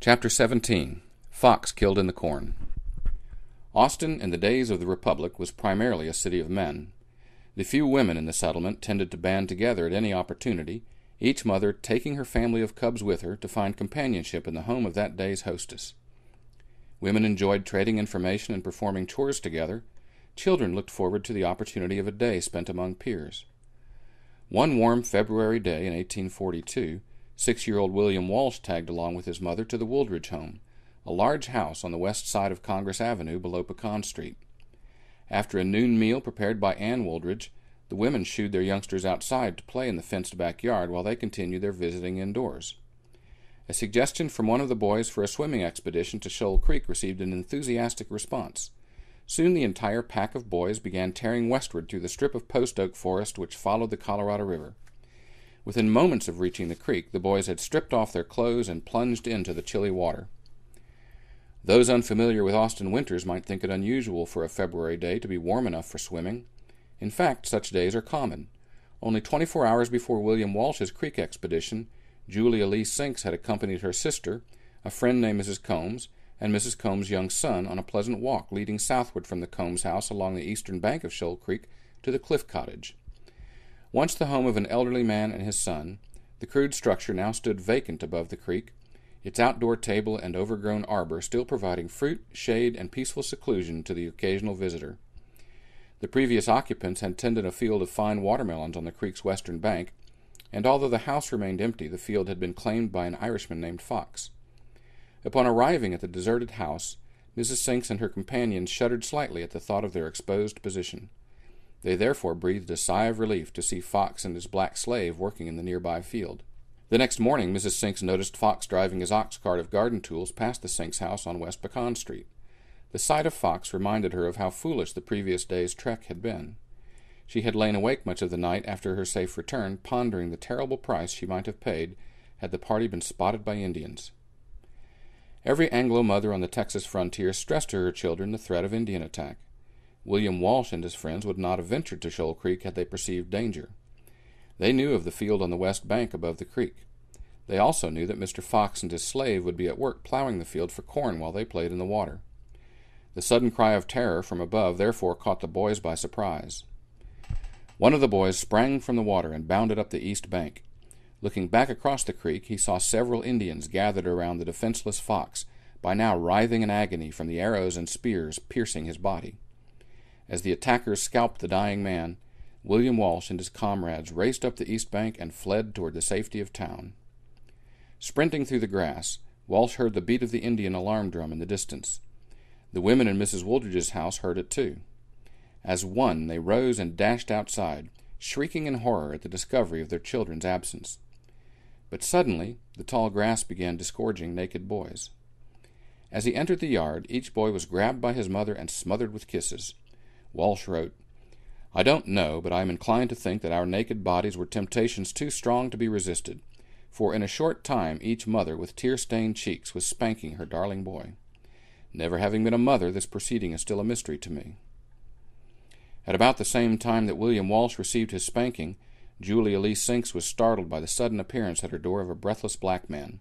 Chapter 17. Fox Killed in the Corn. Austin, in the days of the Republic, was primarily a city of men. The few women in the settlement tended to band together at any opportunity, each mother taking her family of cubs with her to find companionship in the home of that day's hostess. Women enjoyed trading information and performing chores together. Children looked forward to the opportunity of a day spent among peers. One warm February day in 1842, 6-year-old William Walsh tagged along with his mother to the Wooldridge home, a large house on the west side of Congress Avenue below Pecan Street. After a noon meal prepared by Ann Wooldridge, the women shooed their youngsters outside to play in the fenced backyard while they continued their visiting indoors. A suggestion from one of the boys for a swimming expedition to Shoal Creek received an enthusiastic response. Soon the entire pack of boys began tearing westward through the strip of post oak forest which followed the Colorado River. Within moments of reaching the creek, the boys had stripped off their clothes and plunged into the chilly water. Those unfamiliar with Austin winters might think it unusual for a February day to be warm enough for swimming. In fact, such days are common. Only 24 hours before William Walsh's creek expedition, Julia Lee Sinks had accompanied her sister, a friend named Mrs. Combs, and Mrs. Combs' young son on a pleasant walk leading southward from the Combs house along the eastern bank of Shoal Creek to the Cliff Cottage. Once the home of an elderly man and his son, the crude structure now stood vacant above the creek, its outdoor table and overgrown arbor still providing fruit, shade, and peaceful seclusion to the occasional visitor. The previous occupants had tended a field of fine watermelons on the creek's western bank, and although the house remained empty, the field had been claimed by an Irishman named Fox. Upon arriving at the deserted house, Mrs. Sinks and her companions shuddered slightly at the thought of their exposed position. They therefore breathed a sigh of relief to see Fox and his black slave working in the nearby field. The next morning, Mrs. Sinks noticed Fox driving his ox cart of garden tools past the Sinks house on West Pecan Street. The sight of Fox reminded her of how foolish the previous day's trek had been. She had lain awake much of the night after her safe return, pondering the terrible price she might have paid had the party been spotted by Indians. Every Anglo mother on the Texas frontier stressed to her children the threat of Indian attack. William Walsh and his friends would not have ventured to Shoal Creek had they perceived danger. They knew of the field on the west bank above the creek. They also knew that Mr. Fox and his slave would be at work plowing the field for corn while they played in the water. The sudden cry of terror from above therefore caught the boys by surprise. One of the boys sprang from the water and bounded up the east bank. Looking back across the creek, he saw several Indians gathered around the defenseless Fox, by now writhing in agony from the arrows and spears piercing his body. As the attackers scalped the dying man, William Walsh and his comrades raced up the east bank and fled toward the safety of town. Sprinting through the grass, Walsh heard the beat of the Indian alarm drum in the distance. The women in Mrs. Wooldridge's house heard it too. As one, they rose and dashed outside, shrieking in horror at the discovery of their children's absence. But suddenly, the tall grass began disgorging naked boys. As he entered the yard, each boy was grabbed by his mother and smothered with kisses. Walsh wrote, "I don't know, but I am inclined to think that our naked bodies were temptations too strong to be resisted, for in a short time each mother with tear-stained cheeks was spanking her darling boy. Never having been a mother, this proceeding is still a mystery to me." At about the same time that William Walsh received his spanking, Julia Lee Sinks was startled by the sudden appearance at her door of a breathless black man.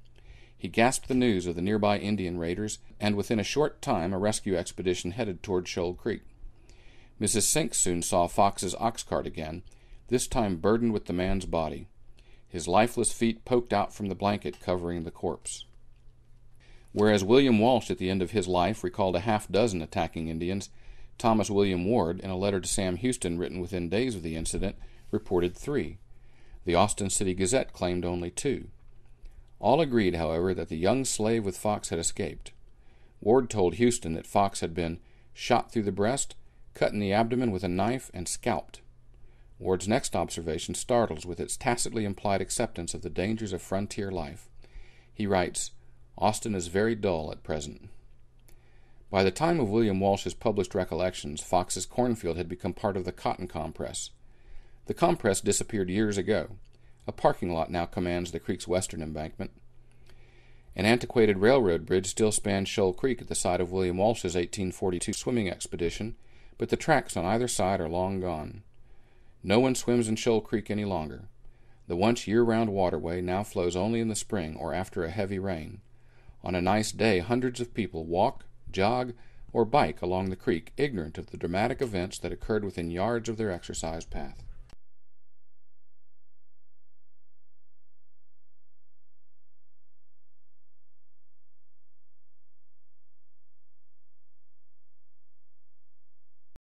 He gasped the news of the nearby Indian raiders, and within a short time a rescue expedition headed toward Shoal Creek. Mrs. Sinks soon saw Fox's ox cart again, this time burdened with the man's body. His lifeless feet poked out from the blanket covering the corpse. Whereas William Walsh at the end of his life recalled a half-dozen attacking Indians, Thomas William Ward, in a letter to Sam Houston written within days of the incident, reported 3. The Austin City Gazette claimed only 2. All agreed, however, that the young slave with Fox had escaped. Ward told Houston that Fox had been shot through the breast, cut in the abdomen with a knife, and scalped. Ward's next observation startles with its tacitly implied acceptance of the dangers of frontier life. He writes, "Austin is very dull at present." By the time of William Walsh's published recollections, Fox's cornfield had become part of the cotton compress. The compress disappeared years ago. A parking lot now commands the creek's western embankment. An antiquated railroad bridge still spans Shoal Creek at the site of William Walsh's 1842 swimming expedition, but the tracks on either side are long gone. No one swims in Shoal Creek any longer. The once year-round waterway now flows only in the spring or after a heavy rain. On a nice day, hundreds of people walk, jog, or bike along the creek, ignorant of the dramatic events that occurred within yards of their exercise path.